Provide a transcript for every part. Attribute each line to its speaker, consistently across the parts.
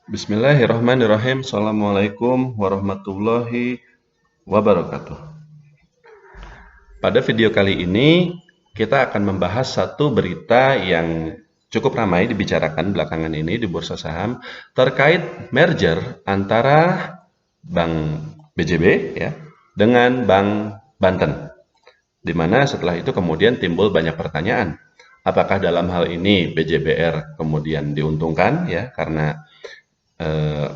Speaker 1: Bismillahirrahmanirrahim. Assalamualaikum warahmatullahi wabarakatuh. Pada video kali ini, kita akan membahas satu berita yang cukup ramai dibicarakan belakangan ini di bursa saham terkait merger antara Bank BJB ya dengan Bank Banten. Di mana setelah itu kemudian timbul banyak pertanyaan. Apakah dalam hal ini BJBR kemudian diuntungkan ya karena eh,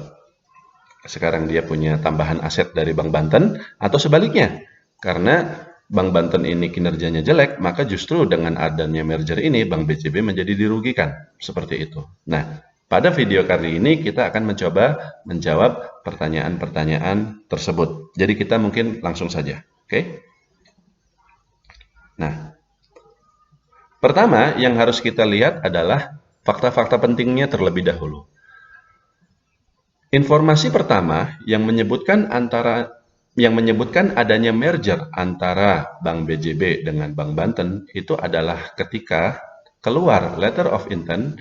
Speaker 1: sekarang dia punya tambahan aset dari Bank Banten, atau sebaliknya, karena Bank Banten ini kinerjanya jelek, maka justru dengan adanya merger ini Bank BJB menjadi dirugikan, seperti itu. Nah, pada video kali ini kita akan mencoba menjawab pertanyaan-pertanyaan tersebut. Jadi kita mungkin langsung saja, oke? Nah, pertama yang harus kita lihat adalah fakta-fakta pentingnya terlebih dahulu. Informasi pertama yang menyebutkan adanya merger antara Bank BJB dengan Bank Banten itu adalah ketika keluar letter of intent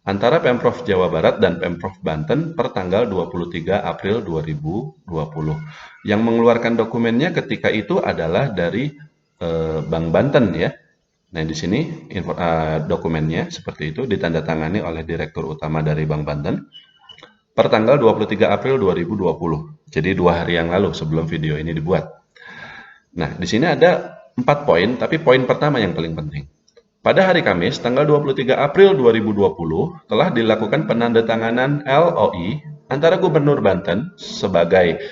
Speaker 1: antara Pemprov Jawa Barat dan Pemprov Banten per tanggal 23 April 2020. Yang mengeluarkan dokumennya ketika itu adalah dari Bank Banten ya. Nah, di sini dokumennya seperti itu ditandatangani oleh Direktur Utama dari Bank Banten per tanggal 23 April 2020. Jadi 2 hari yang lalu sebelum video ini dibuat. Nah, di sini ada 4 poin, tapi poin pertama yang paling penting. Pada hari Kamis, tanggal 23 April 2020, telah dilakukan penandatanganan LOI antara Gubernur Banten sebagai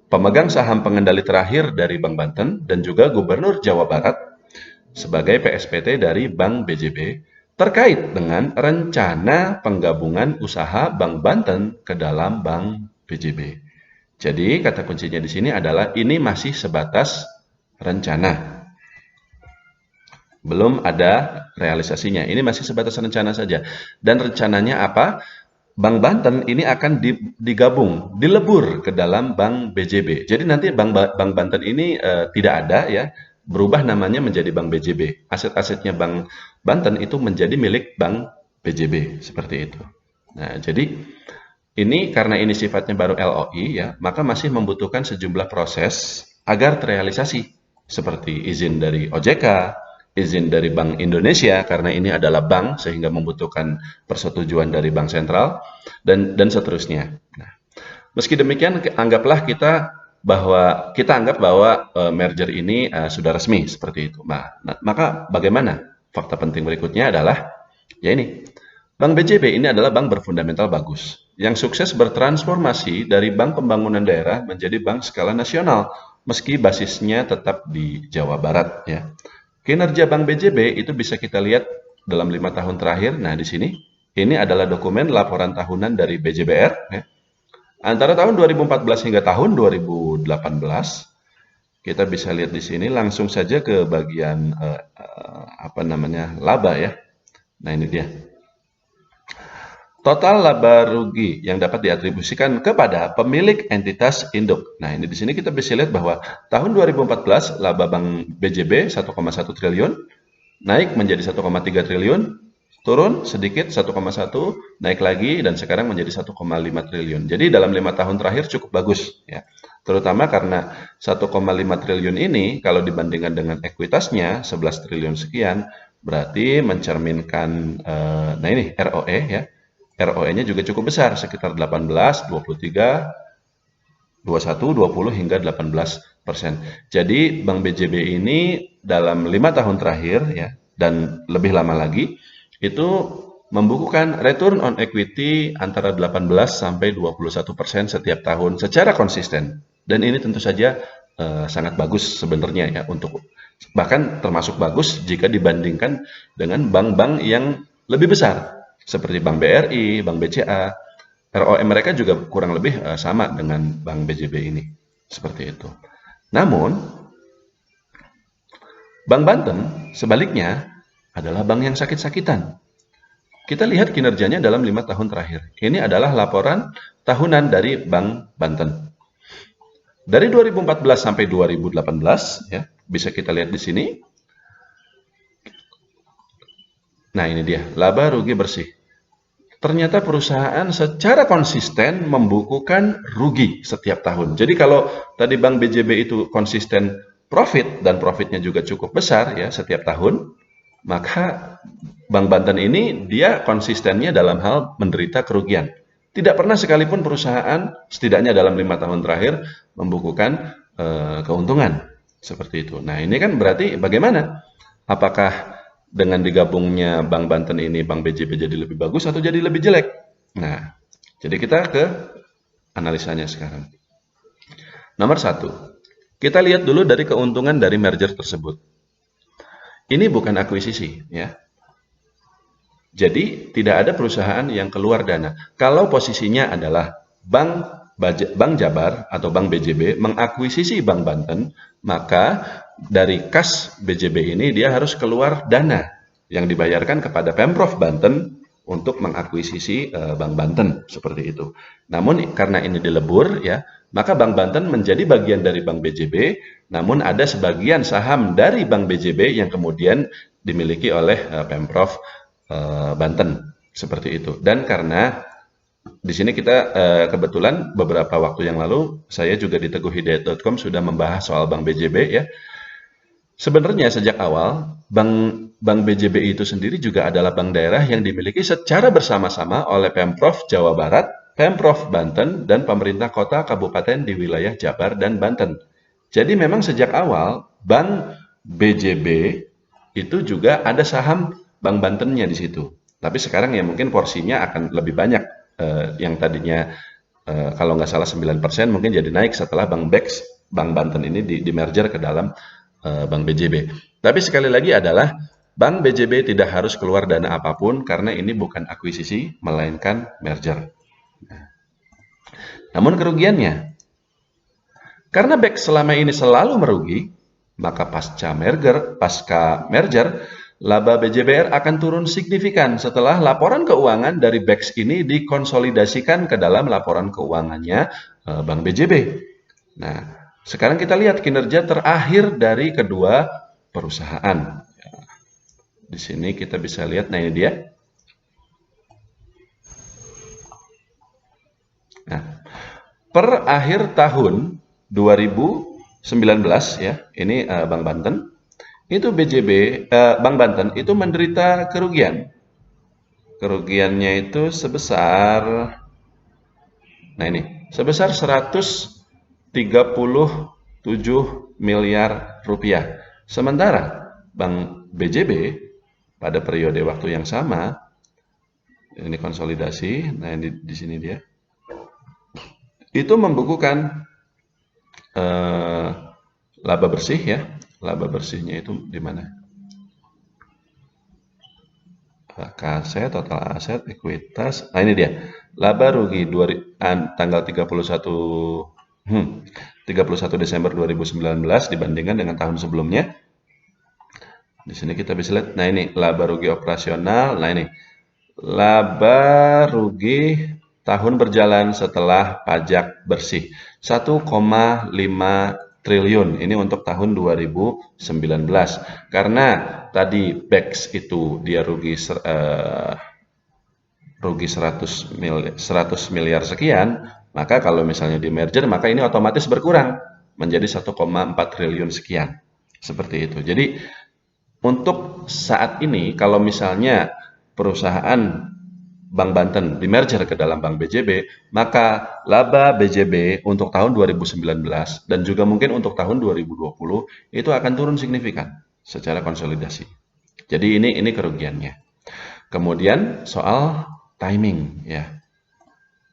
Speaker 1: pemegang saham pengendali terakhir dari Bank Banten dan juga Gubernur Jawa Barat sebagai PSPT dari Bank BJB terkait dengan rencana penggabungan usaha Bank Banten ke dalam Bank BJB. Jadi kata kuncinya di sini adalah ini masih sebatas rencana. Belum ada realisasinya. Ini masih sebatas rencana saja. Dan rencananya apa? Bank Banten ini akan digabung, dilebur ke dalam Bank BJB. Jadi nanti Bank Banten ini tidak ada ya, berubah namanya menjadi Bank BJB. Aset-asetnya Bank Banten itu menjadi milik Bank BJB, seperti itu. Nah, jadi ini karena ini sifatnya baru LOI ya, maka masih membutuhkan sejumlah proses agar terrealisasi, seperti izin dari OJK, izin dari Bank Indonesia karena ini adalah bank sehingga membutuhkan persetujuan dari bank sentral dan seterusnya. Nah, meski demikian kita anggap bahwa merger ini sudah resmi seperti itu. Maka bagaimana? Fakta penting berikutnya adalah ya ini. Bank BJB ini adalah bank berfundamental bagus yang sukses bertransformasi dari bank pembangunan daerah menjadi bank skala nasional meski basisnya tetap di Jawa Barat ya. Kinerja Bank BJB itu bisa kita lihat dalam 5 tahun terakhir. Nah, di sini ini adalah dokumen laporan tahunan dari BJBR ya. Antara tahun 2014 hingga tahun 2018, kita bisa lihat di sini langsung saja ke bagian laba ya. Nah, ini dia. Total laba rugi yang dapat diatribusikan kepada pemilik entitas induk. Nah, ini di sini kita bisa lihat bahwa tahun 2014 laba Bank BJB 1,1 triliun, naik menjadi 1,3 triliun, turun sedikit 1,1, naik lagi dan sekarang menjadi 1,5 triliun. Jadi dalam 5 tahun terakhir cukup bagus ya. Terutama karena 1,5 triliun ini kalau dibandingkan dengan ekuitasnya 11 triliun sekian, berarti mencerminkan nah ini ROE ya. ROE-nya juga cukup besar, sekitar 18, 23, 21, 20 hingga 18%. Jadi Bank BJB ini dalam 5 tahun terakhir ya dan lebih lama lagi itu membukukan return on equity antara 18 sampai 21% setiap tahun secara konsisten. Dan ini tentu saja sangat bagus sebenarnya ya untuk bahkan termasuk bagus jika dibandingkan dengan bank-bank yang lebih besar seperti Bank BRI, Bank BCA. ROE mereka juga kurang lebih sama dengan Bank BJB ini. Seperti itu. Namun, Bank Banten sebaliknya adalah bank yang sakit-sakitan. Kita lihat kinerjanya dalam 5 tahun terakhir. Ini adalah laporan tahunan dari Bank Banten. Dari 2014 sampai 2018, ya, bisa kita lihat di sini. Nah, ini dia, laba rugi bersih. ternyata perusahaan secara konsisten membukukan rugi setiap tahun. Jadi kalau tadi Bank BJB itu konsisten profit dan profitnya juga cukup besar ya setiap tahun, maka Bank Banten ini dia konsistennya dalam hal menderita kerugian. Tidak pernah sekalipun perusahaan setidaknya dalam 5 tahun terakhir membukukan keuntungan seperti itu. Nah ini kan berarti bagaimana? Apakah dengan digabungnya Bank Banten ini Bank BJB jadi lebih bagus atau jadi lebih jelek? Nah, jadi kita ke analisanya sekarang. Nomor 1, kita lihat dulu dari keuntungan dari merger tersebut. Ini bukan akuisisi, ya. Jadi tidak ada perusahaan yang keluar dana. Kalau posisinya adalah Bank Jabar atau Bank BJB mengakuisisi Bank Banten, maka dari kas BJB ini dia harus keluar dana yang dibayarkan kepada Pemprov Banten untuk mengakuisisi Bank Banten seperti itu. Namun karena ini dilebur ya, maka Bank Banten menjadi bagian dari Bank BJB, namun ada sebagian saham dari Bank BJB yang kemudian dimiliki oleh Pemprov Banten seperti itu. Dan karena di sini kita kebetulan beberapa waktu yang lalu saya juga di teguhhidayat.com sudah membahas soal Bank BJB ya. Sebenarnya sejak awal Bank BJB itu sendiri juga adalah bank daerah yang dimiliki secara bersama-sama oleh Pemprov Jawa Barat, Pemprov Banten, dan pemerintah kota kabupaten di wilayah Jabar dan Banten. Jadi memang sejak awal Bank BJB itu juga ada saham Bank Bantennya di situ. Tapi sekarang ya mungkin porsinya akan lebih banyak. Yang tadinya kalau nggak salah 9% mungkin jadi naik setelah Bank Banten ini di merger ke dalam Bank BJB. Tapi sekali lagi adalah Bank BJB tidak harus keluar dana apapun karena ini bukan akuisisi melainkan merger. Namun kerugiannya, karena BEX selama ini selalu merugi, maka pasca merger, laba BJBR akan turun signifikan setelah laporan keuangan dari BEX ini dikonsolidasikan ke dalam laporan keuangannya Bank BJB. Nah, sekarang kita lihat kinerja terakhir dari kedua perusahaan. Di sini kita bisa lihat, nah ini dia. Nah, per akhir tahun 2019 ya, ini Bank Banten. Itu Bank Banten itu menderita kerugian. Kerugiannya itu sebesar, nah ini, sebesar 137 miliar rupiah. Sementara Bank BJB pada periode waktu yang sama, ini konsolidasi, nah di sini dia, itu membukukan laba bersih ya. Laba bersihnya itu di mana? Aset, total aset, ekuitas. Nah ini dia. Laba rugi tanggal 31 Desember 2019 dibandingkan dengan tahun sebelumnya. Di sini kita bisa lihat. Nah ini laba rugi operasional. Nah ini laba rugi tahun berjalan setelah pajak bersih 1,5 triliun. Ini untuk tahun 2019. Karena tadi BEX itu dia rugi 100 miliar sekian, maka kalau misalnya di merger maka ini otomatis berkurang menjadi 1,4 triliun sekian. Seperti itu. Jadi untuk saat ini kalau misalnya perusahaan Bank Banten di merger ke dalam Bank BJB, maka laba BJB untuk tahun 2019 dan juga mungkin untuk tahun 2020 itu akan turun signifikan secara konsolidasi. Jadi ini kerugiannya. Kemudian soal timing ya.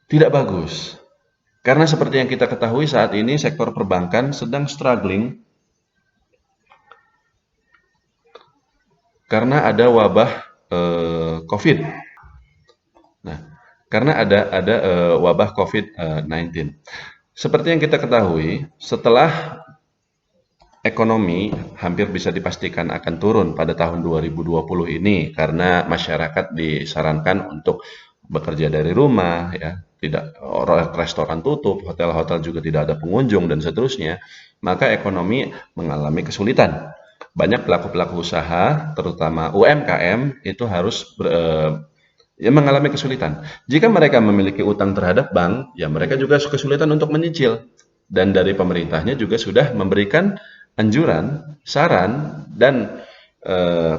Speaker 1: Tidak bagus. Karena seperti yang kita ketahui saat ini sektor perbankan sedang struggling karena ada wabah COVID. Nah, karena ada wabah COVID-19. Seperti yang kita ketahui, setelah ekonomi hampir bisa dipastikan akan turun pada tahun 2020 ini karena masyarakat disarankan untuk bekerja dari rumah, ya, tidak restoran tutup, hotel-hotel juga tidak ada pengunjung dan seterusnya, maka ekonomi mengalami kesulitan. Banyak pelaku-pelaku usaha, terutama UMKM, itu harus ya mengalami kesulitan. Jika mereka memiliki utang terhadap bank, ya mereka juga kesulitan untuk menyicil. Dan dari pemerintahnya juga sudah memberikan anjuran, saran, dan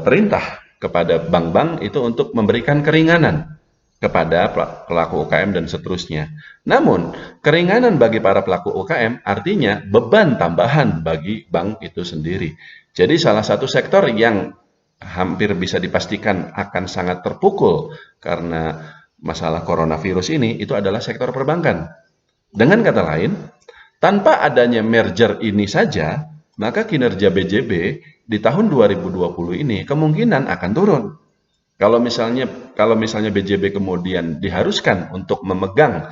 Speaker 1: perintah kepada bank-bank itu untuk memberikan keringanan kepada pelaku UKM dan seterusnya. Namun, keringanan bagi para pelaku UKM artinya beban tambahan bagi bank itu sendiri. Jadi salah satu sektor yang hampir bisa dipastikan akan sangat terpukul karena masalah coronavirus ini itu adalah sektor perbankan. Dengan kata lain, tanpa adanya merger ini saja, maka kinerja BJB di tahun 2020 ini kemungkinan akan turun. Kalau misalnya BJB kemudian diharuskan untuk memegang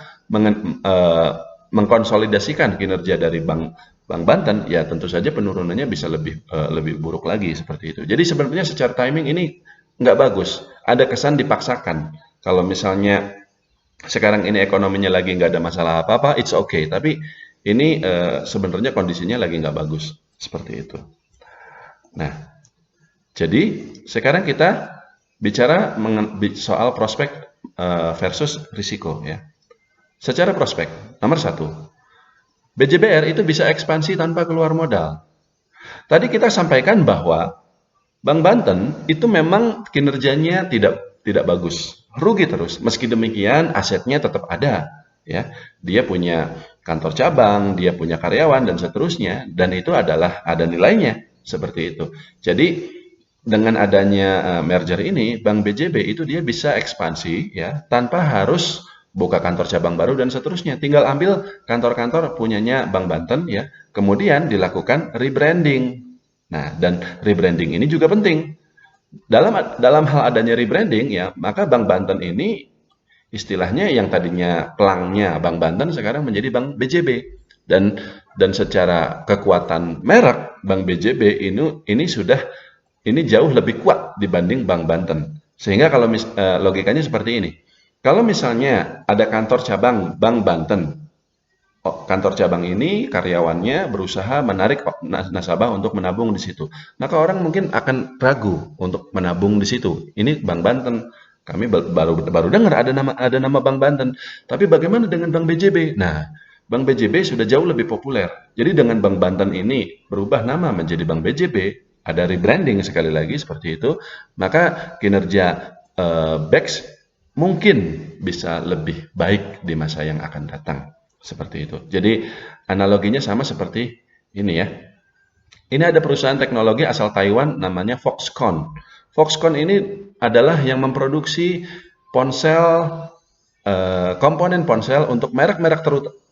Speaker 1: mengkonsolidasikan kinerja dari Bank Banten, ya tentu saja penurunannya bisa lebih buruk lagi seperti itu. Jadi sebenarnya secara timing ini nggak bagus. Ada kesan dipaksakan. Kalau misalnya sekarang ini ekonominya lagi nggak ada masalah apa-apa, it's okay. Tapi ini sebenarnya kondisinya lagi nggak bagus seperti itu. Nah, jadi sekarang kita bicara soal prospek versus risiko ya. Secara prospek, nomor satu, BJBR itu bisa ekspansi tanpa keluar modal. Tadi kita sampaikan bahwa Bank Banten itu memang kinerjanya tidak bagus, rugi terus. Meski demikian asetnya tetap ada, ya. Dia punya kantor cabang, dia punya karyawan dan seterusnya, dan itu adalah ada nilainya seperti itu. Jadi dengan adanya merger ini, Bank BJB itu dia bisa ekspansi ya tanpa harus buka kantor cabang baru dan seterusnya. Tinggal ambil kantor-kantor punyanya Bank Banten ya, kemudian dilakukan rebranding. Nah, dan rebranding ini juga penting. Dalam hal adanya rebranding ya, maka Bank Banten ini istilahnya yang tadinya pelangnya Bank Banten sekarang menjadi Bank BJB. Dan secara kekuatan merek Bank BJB ini jauh lebih kuat dibanding Bank Banten. Sehingga kalau logikanya seperti ini. Kalau misalnya ada kantor cabang Bank Banten, kantor cabang ini karyawannya berusaha menarik nasabah untuk menabung di situ. Maka orang mungkin akan ragu untuk menabung di situ. Ini Bank Banten. Kami baru dengar ada nama Bank Banten. Tapi bagaimana dengan Bank BJB? Nah, Bank BJB sudah jauh lebih populer. Jadi dengan Bank Banten ini berubah nama menjadi Bank BJB, ada rebranding sekali lagi seperti itu, maka kinerja BEX mungkin bisa lebih baik di masa yang akan datang. Seperti itu. Jadi analoginya sama seperti ini ya. Ini ada perusahaan teknologi asal Taiwan namanya Foxconn. Foxconn ini adalah yang memproduksi ponsel, komponen ponsel untuk merek-merek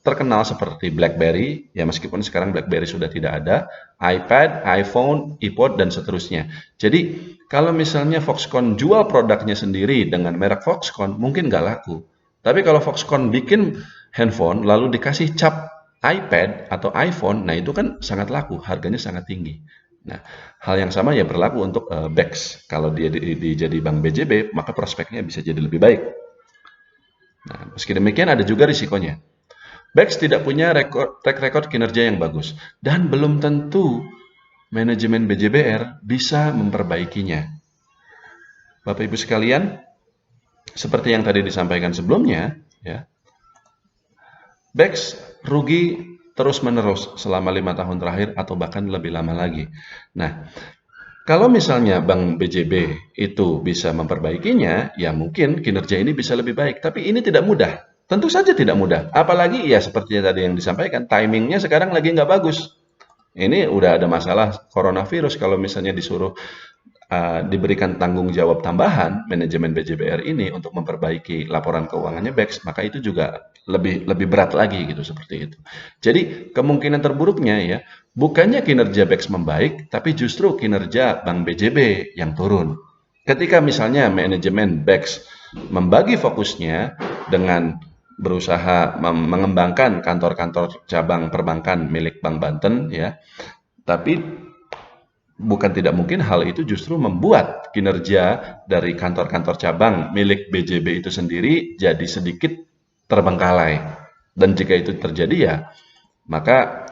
Speaker 1: terkenal seperti BlackBerry, ya meskipun sekarang BlackBerry sudah tidak ada, iPad, iPhone, iPod, dan seterusnya. Jadi kalau misalnya Foxconn jual produknya sendiri dengan merek Foxconn, mungkin nggak laku. Tapi kalau Foxconn bikin handphone lalu dikasih cap iPad atau iPhone, nah itu kan sangat laku, harganya sangat tinggi. Nah, hal yang sama ya berlaku untuk BEX. Kalau dia jadi Bank BJB, maka prospeknya bisa jadi lebih baik. Nah, meski demikian ada juga risikonya. BEX tidak punya track record kinerja yang bagus dan belum tentu manajemen BJBR bisa memperbaikinya. Bapak Ibu sekalian, seperti yang tadi disampaikan sebelumnya, ya, BEX rugi terus-menerus selama 5 tahun terakhir atau bahkan lebih lama lagi. Nah, kalau misalnya Bank BJB itu bisa memperbaikinya, ya mungkin kinerja ini bisa lebih baik. Tapi ini tidak mudah. Tentu saja tidak mudah. Apalagi ya seperti tadi yang disampaikan, timingnya sekarang lagi nggak bagus. Ini udah ada masalah coronavirus. Kalau misalnya disuruh diberikan tanggung jawab tambahan manajemen BJBR ini untuk memperbaiki laporan keuangannya BEX, maka itu juga lebih berat lagi gitu seperti itu. Jadi kemungkinan terburuknya ya bukannya kinerja BEX membaik, tapi justru kinerja Bank BJB yang turun. Ketika misalnya manajemen BEX membagi fokusnya dengan berusaha mengembangkan kantor-kantor cabang perbankan milik Bank Banten ya, tapi bukan tidak mungkin hal itu justru membuat kinerja dari kantor-kantor cabang milik BJB itu sendiri jadi sedikit terbengkalai. Dan jika itu terjadi ya, maka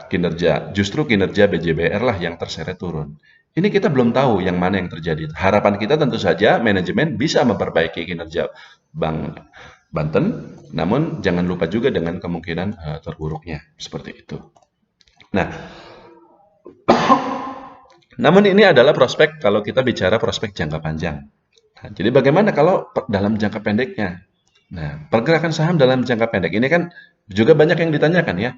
Speaker 1: justru kinerja BJBR lah yang terseret turun. Ini kita belum tahu yang mana yang terjadi. Harapan kita tentu saja manajemen bisa memperbaiki kinerja Bank Banten, namun jangan lupa juga dengan kemungkinan terburuknya seperti itu. Nah, namun ini adalah prospek kalau kita bicara prospek jangka panjang. Nah, jadi bagaimana kalau dalam jangka pendeknya? Nah, pergerakan saham dalam jangka pendek ini kan juga banyak yang ditanyakan ya.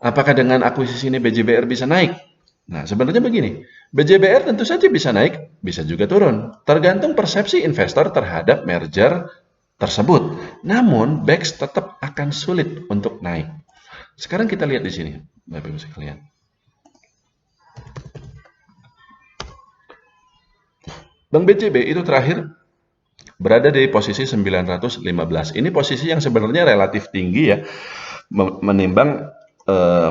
Speaker 1: Apakah dengan akuisisi ini BJBR bisa naik? Nah, sebenarnya begini, BJBR tentu saja bisa naik, bisa juga turun. Tergantung persepsi investor terhadap merger tersebut. Namun, BEX tetap akan sulit untuk naik. Sekarang kita lihat di sini, Bapak Ibu sekalian. Bank BJB itu terakhir berada di posisi 915. Ini posisi yang sebenarnya relatif tinggi ya, menimbang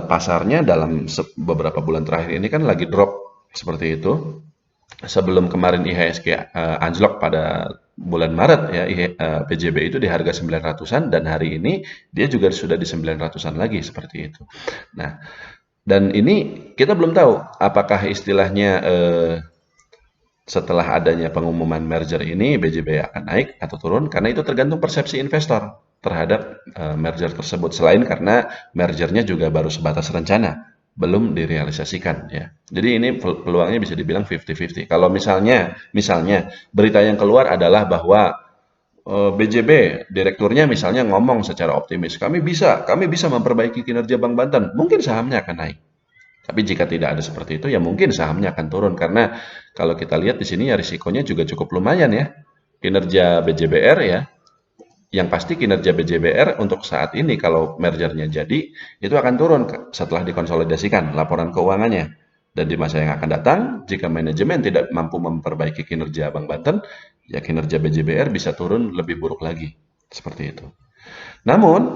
Speaker 1: pasarnya dalam beberapa bulan terakhir ini kan lagi drop seperti itu. Sebelum kemarin IHSG anjlok pada bulan Maret ya, PJB itu di harga 900-an dan hari ini dia juga sudah di 900-an lagi seperti itu. Nah, dan ini kita belum tahu apakah istilahnya setelah adanya pengumuman merger ini BJB akan naik atau turun karena itu tergantung persepsi investor terhadap merger tersebut. Selain karena mergernya juga baru sebatas rencana, belum direalisasikan ya. Jadi ini peluangnya bisa dibilang 50-50. Kalau misalnya berita yang keluar adalah bahwa BJB direkturnya misalnya ngomong secara optimis, kami bisa memperbaiki kinerja Bank Banten, mungkin sahamnya akan naik. Tapi jika tidak ada seperti itu, ya mungkin sahamnya akan turun karena kalau kita lihat di sini ya risikonya juga cukup lumayan ya. Kinerja BJBR ya, yang pasti kinerja BJBR untuk saat ini kalau mergernya jadi itu akan turun setelah dikonsolidasikan laporan keuangannya. Dan di masa yang akan datang, jika manajemen tidak mampu memperbaiki kinerja Bank Banten, ya kinerja BJBR bisa turun lebih buruk lagi. Seperti itu. Namun,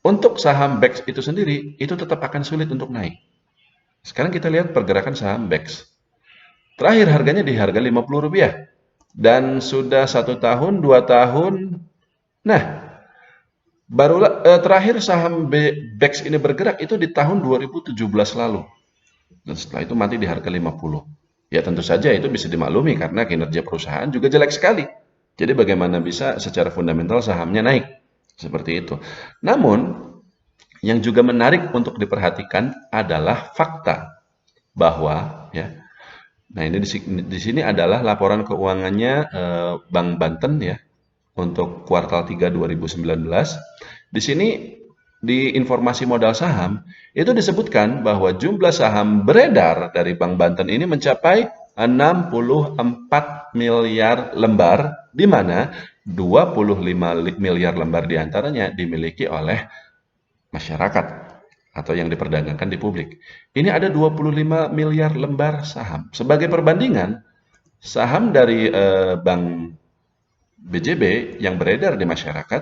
Speaker 1: untuk saham BEX itu sendiri, itu tetap akan sulit untuk naik. Sekarang kita lihat pergerakan saham BEX. Terakhir harganya di harga Rp50. Dan sudah 1 tahun, 2 tahun. Nah, barulah terakhir saham BEX ini bergerak itu di tahun 2017 lalu. Dan setelah itu mati di harga 50. Ya tentu saja itu bisa dimaklumi karena kinerja perusahaan juga jelek sekali. Jadi bagaimana bisa secara fundamental sahamnya naik? Seperti itu. Namun, yang juga menarik untuk diperhatikan adalah fakta bahwa ya. Nah, ini di sini adalah laporan keuangannya Bank Banten ya untuk kuartal 3 2019. Di sini di informasi modal saham itu disebutkan bahwa jumlah saham beredar dari Bank Banten ini mencapai 64 miliar lembar di mana 25 miliar lembar diantaranya dimiliki oleh masyarakat atau yang diperdagangkan di publik. Ini ada 25 miliar lembar saham. Sebagai perbandingan, saham dari Bank BJB yang beredar di masyarakat,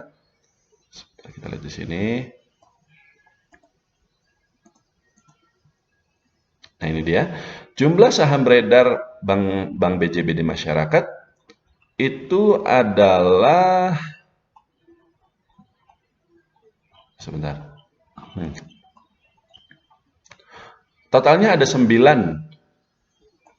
Speaker 1: kita lihat di sini. Nah, ini dia. Jumlah saham beredar Bank BJB di masyarakat itu adalah sebentar. Totalnya ada 9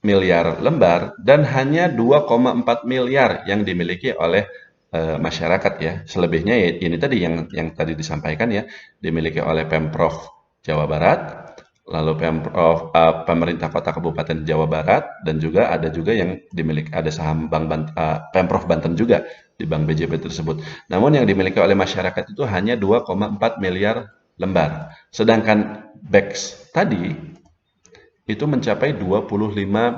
Speaker 1: miliar lembar dan hanya 2,4 miliar yang dimiliki oleh masyarakat ya. Selebihnya ya, ini tadi yang tadi disampaikan ya, dimiliki oleh Pemprov Jawa Barat, lalu pemerintah Kota Kabupaten Jawa Barat dan juga ada juga yang dimiliki ada saham Pemprov Banten juga di Bank BJB tersebut. Namun yang dimiliki oleh masyarakat itu hanya 2,4 miliar lembar. Sedangkan BEX tadi itu mencapai 25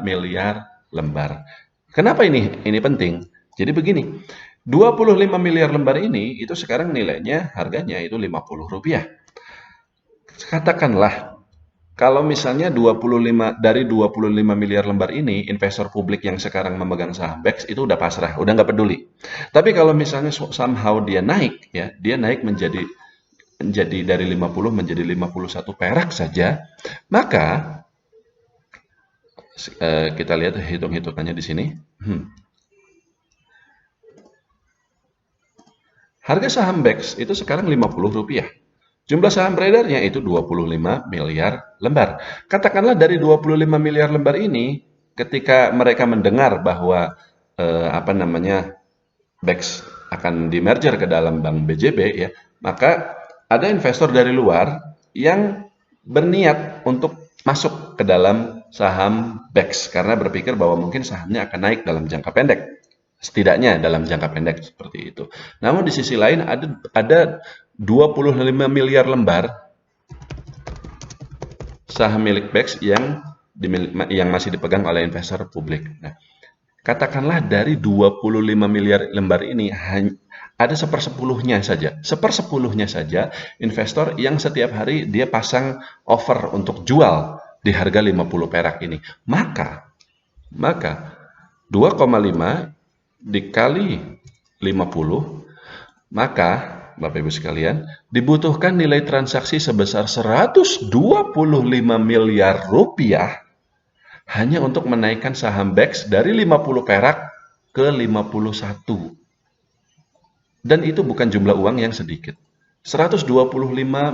Speaker 1: miliar lembar. Kenapa ini penting? Jadi begini, 25 miliar lembar ini itu sekarang nilainya harganya itu Rp50. Katakanlah kalau misalnya 25 miliar lembar ini investor publik yang sekarang memegang saham BEX itu udah pasrah, udah nggak peduli. Tapi kalau misalnya somehow dia naik ya, dia naik menjadi dari 50 menjadi 51 perak saja, maka kita lihat hitung-hitungannya di sini. Harga saham BEX itu sekarang Rp50. Jumlah saham beredarnya itu 25 miliar lembar. Katakanlah dari 25 miliar lembar ini, ketika mereka mendengar bahwa BEX akan di-merger ke dalam Bank BJB ya, maka ada investor dari luar yang berniat untuk masuk ke dalam saham BEX karena berpikir bahwa mungkin sahamnya akan naik dalam jangka pendek. Setidaknya dalam jangka pendek seperti itu. Namun di sisi lain ada 25 miliar lembar saham milik BEX yang masih dipegang oleh investor publik. Nah, katakanlah dari 25 miliar lembar ini ada sepersepuluhnya saja investor yang setiap hari dia pasang offer untuk jual di harga 50 perak ini. Maka 2,5 dikali 50, maka Bapak Ibu sekalian, dibutuhkan nilai transaksi sebesar 125 miliar rupiah hanya untuk menaikkan saham BEX dari 50 perak ke 51. Dan itu bukan jumlah uang yang sedikit. 125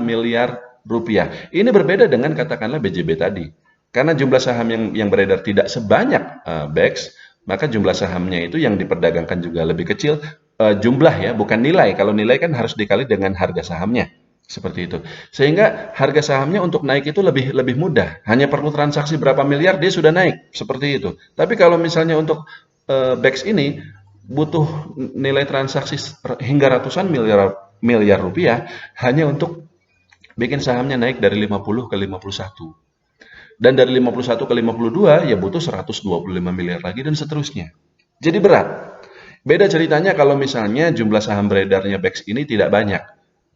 Speaker 1: miliar rupiah. Ini berbeda dengan katakanlah BJB tadi. Karena jumlah saham yang beredar tidak sebanyak BEX, maka jumlah sahamnya itu yang diperdagangkan juga lebih kecil. Jumlah ya, bukan nilai. Kalau nilai kan harus dikali dengan harga sahamnya. Seperti itu. Sehingga harga sahamnya untuk naik itu lebih mudah. Hanya perlu transaksi berapa miliar dia sudah naik. Seperti itu. Tapi kalau misalnya untuk BEX ini butuh nilai transaksi hingga ratusan miliar rupiah hanya untuk bikin sahamnya naik dari 50 ke 51. Dan dari 51 ke 52 ya butuh 125 miliar lagi dan seterusnya. Jadi berat. Beda ceritanya kalau misalnya jumlah saham beredarnya BEX ini tidak banyak.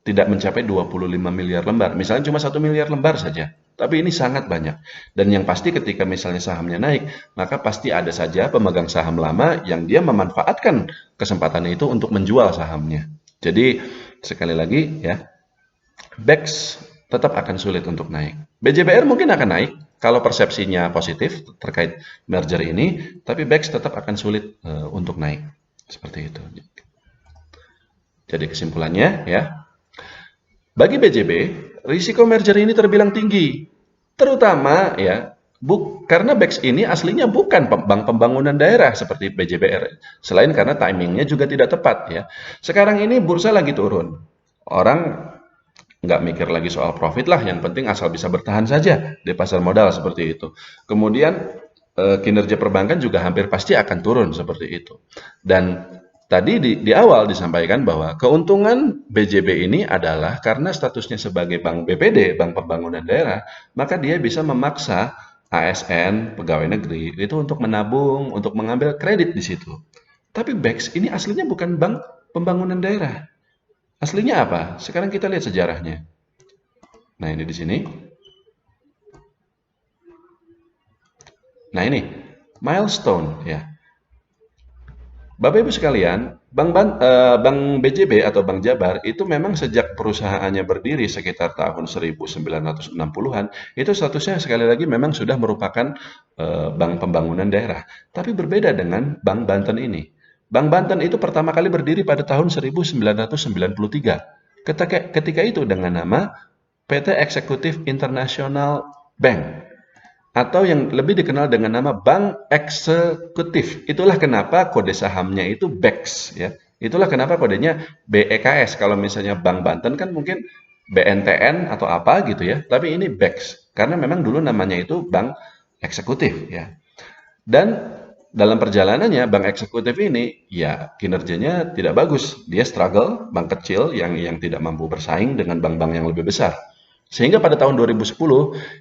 Speaker 1: Tidak mencapai 25 miliar lembar. Misalnya cuma 1 miliar lembar saja. Tapi ini sangat banyak. Dan yang pasti ketika misalnya sahamnya naik, maka pasti ada saja pemegang saham lama yang dia memanfaatkan kesempatan itu untuk menjual sahamnya. Jadi sekali lagi ya, BEX tetap akan sulit untuk naik. BJBR mungkin akan naik kalau persepsinya positif terkait merger ini, tapi BEX tetap akan sulit untuk naik. Seperti itu. Jadi kesimpulannya ya, bagi BJB, risiko merger ini terbilang tinggi. Terutama ya, karena BEX ini aslinya bukan bank pembangunan daerah seperti BJBR. Selain karena timingnya juga tidak tepat ya. Sekarang ini bursa lagi turun. Orang nggak mikir lagi soal profit lah, yang penting asal bisa bertahan saja di pasar modal seperti itu. Kemudian kinerja perbankan juga hampir pasti akan turun seperti itu. Dan tadi di awal disampaikan bahwa keuntungan BJB ini adalah karena statusnya sebagai bank BPD, bank pembangunan daerah, maka dia bisa memaksa ASN, pegawai negeri, itu untuk menabung, untuk mengambil kredit di situ. Tapi BEX ini aslinya bukan bank pembangunan daerah. Aslinya apa? Sekarang kita lihat sejarahnya. Nah, ini di sini. Nah, ini milestone ya. Bapak Ibu sekalian, Bank BJB atau Bank Jabar itu memang sejak perusahaannya berdiri sekitar tahun 1960-an, itu statusnya sekali lagi memang sudah merupakan bank pembangunan daerah. Tapi berbeda dengan Bank Banten ini. Bank Banten itu pertama kali berdiri pada tahun 1993. Ketika itu dengan nama PT Eksekutif International Bank, atau yang lebih dikenal dengan nama Bank Eksekutif. Itulah kenapa kode sahamnya itu BEX ya. Itulah kenapa kodenya BEKS. Kalau misalnya Bank Banten kan mungkin BNTN atau apa gitu ya. Tapi ini BEX karena memang dulu namanya itu Bank Eksekutif ya. Dan dalam perjalanannya Bank Eksekutif ini ya kinerjanya tidak bagus. Dia struggle, bank kecil yang tidak mampu bersaing dengan bank-bank yang lebih besar. Sehingga pada tahun 2010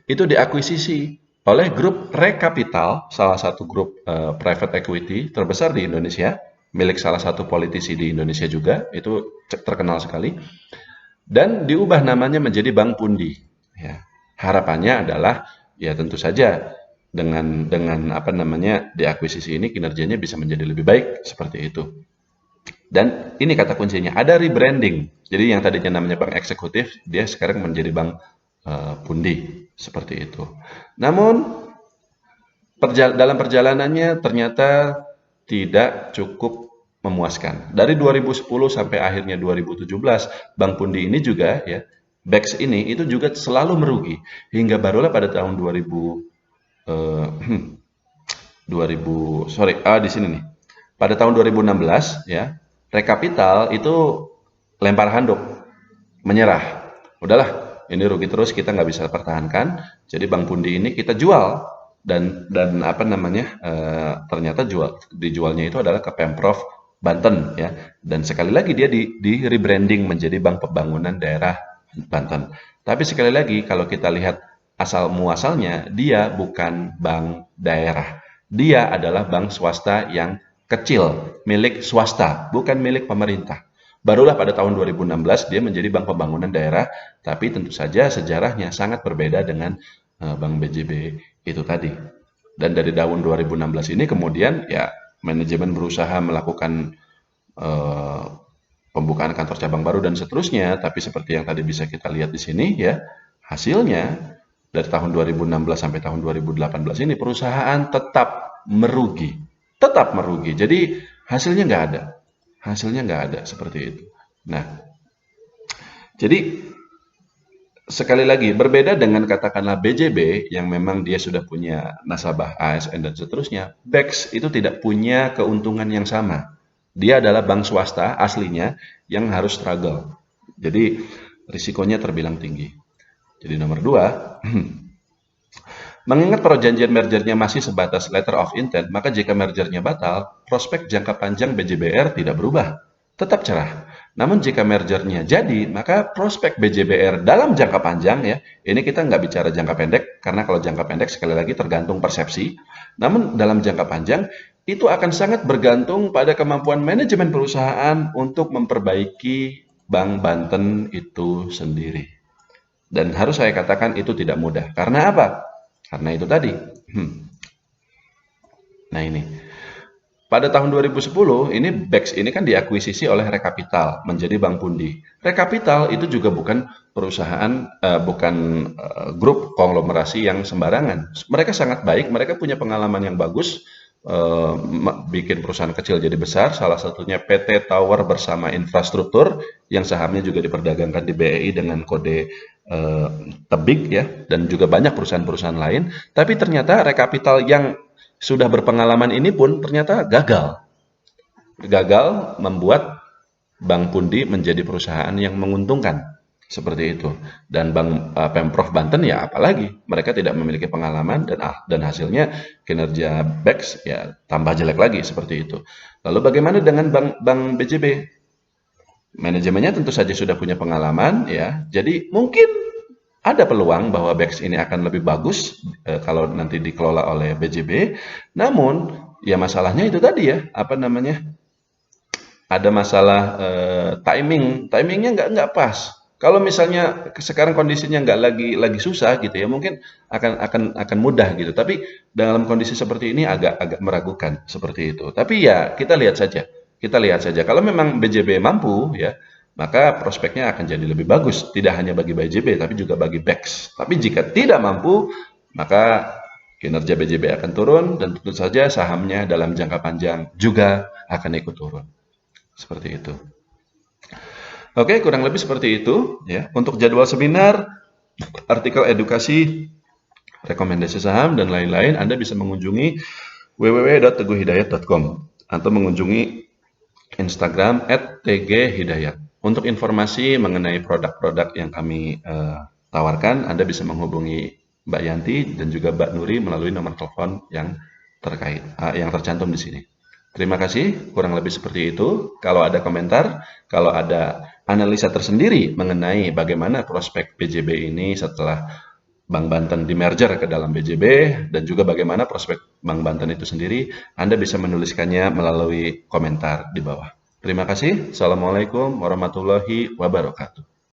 Speaker 1: itu diakuisisi oleh grup Rekapital, salah satu grup private equity terbesar di Indonesia, milik salah satu politisi di Indonesia juga, itu terkenal sekali. Dan diubah namanya menjadi Bank Pundi. Ya. Harapannya adalah ya tentu saja dengan apa namanya diakuisisi ini kinerjanya bisa menjadi lebih baik seperti itu. Dan ini kata kuncinya, ada rebranding. Jadi yang tadinya namanya Bank Eksekutif, dia sekarang menjadi Bank Pundi seperti itu. Namun dalam perjalanannya ternyata tidak cukup memuaskan. Dari 2010 sampai akhirnya 2017, Bank Pundi ini juga ya, BEX ini itu juga selalu merugi hingga barulah pada tahun 2000 sorry, di sini nih. Pada tahun 2016 ya, Rekapital itu lempar handuk, menyerah. Udahlah, ini rugi terus, kita nggak bisa pertahankan. Jadi Bank Pundi ini kita jual, dan apa namanya, ternyata dijualnya itu adalah ke Pemprov Banten ya. Dan sekali lagi dia di rebranding menjadi Bank Pembangunan Daerah Banten. Tapi sekali lagi kalau kita lihat asal muasalnya, dia bukan bank daerah. Dia adalah bank swasta yang kecil, milik swasta, bukan milik pemerintah. Barulah pada tahun 2016 dia menjadi Bank Pembangunan Daerah, tapi tentu saja sejarahnya sangat berbeda dengan Bank BJB itu tadi. Dan dari tahun 2016 ini kemudian ya manajemen berusaha melakukan eh, pembukaan kantor cabang baru dan seterusnya, tapi seperti yang tadi bisa kita lihat di sini ya, hasilnya dari tahun 2016 sampai tahun 2018 ini perusahaan tetap merugi. Tetap merugi. Jadi hasilnya nggak ada. Hasilnya nggak ada seperti itu. Nah, jadi sekali lagi berbeda dengan katakanlah BJB yang memang dia sudah punya nasabah ASN dan seterusnya, BEX itu tidak punya keuntungan yang sama. Dia adalah bank swasta aslinya yang harus struggle. Jadi risikonya terbilang tinggi. Jadi nomor dua, mengingat perjanjian mergernya masih sebatas letter of intent, maka jika mergernya batal, prospek jangka panjang BJBR tidak berubah, tetap cerah. Namun jika mergernya jadi, maka prospek BJBR dalam jangka panjang ya, ini kita nggak bicara jangka pendek, karena kalau jangka pendek sekali lagi tergantung persepsi. Namun dalam jangka panjang, itu akan sangat bergantung pada kemampuan manajemen perusahaan untuk memperbaiki Bank Banten itu sendiri. Dan harus saya katakan itu tidak mudah. Karena apa? Karena itu tadi. Nah ini. Pada tahun 2010, ini BEX ini kan diakuisisi oleh Rekapital menjadi Bank Pundi. Rekapital itu juga bukan perusahaan, bukan grup konglomerasi yang sembarangan. Mereka sangat baik, mereka punya pengalaman yang bagus, bikin perusahaan kecil jadi besar, salah satunya PT Tower Bersama Infrastruktur, yang sahamnya juga diperdagangkan di BEI dengan kode tebik ya, dan juga banyak perusahaan-perusahaan lain. Tapi ternyata Rekapital yang sudah berpengalaman ini pun ternyata gagal. Gagal membuat Bank Pundi menjadi perusahaan yang menguntungkan. Seperti itu. Dan Bank Pemprov Banten ya apalagi. Mereka tidak memiliki pengalaman dan hasilnya kinerja BEX ya tambah jelek lagi seperti itu. Lalu bagaimana dengan Bank BJB? Manajemennya tentu saja sudah punya pengalaman ya. Jadi mungkin ada peluang bahwa BEX ini akan lebih bagus kalau nanti dikelola oleh BJB. Namun, ya masalahnya itu tadi ya, apa namanya? Ada masalah timing, timingnya nggak pas. Kalau misalnya sekarang kondisinya nggak lagi susah gitu ya, mungkin akan mudah gitu. Tapi dalam kondisi seperti ini agak meragukan seperti itu. Tapi ya kita lihat saja, kita lihat saja. Kalau memang BJB mampu ya, maka prospeknya akan jadi lebih bagus. Tidak hanya bagi BJB, tapi juga bagi BEX. Tapi jika tidak mampu, maka kinerja BJB akan turun dan tentu saja sahamnya dalam jangka panjang juga akan ikut turun. Seperti itu. Oke, kurang lebih seperti itu ya. Untuk jadwal seminar, artikel edukasi, rekomendasi saham dan lain-lain, Anda bisa mengunjungi www.teguhhidayat.com atau mengunjungi Instagram @tghidayat. Untuk informasi mengenai produk-produk yang kami tawarkan, Anda bisa menghubungi Mbak Yanti dan juga Mbak Nuri melalui nomor telepon yang terkait, yang tercantum di sini. Terima kasih, kurang lebih seperti itu. Kalau ada komentar, kalau ada analisa tersendiri mengenai bagaimana prospek BJB ini setelah Bank Banten di-merger ke dalam BJB, dan juga bagaimana prospek Bank Banten itu sendiri, Anda bisa menuliskannya melalui komentar di bawah. Terima kasih. Assalamualaikum warahmatullahi wabarakatuh.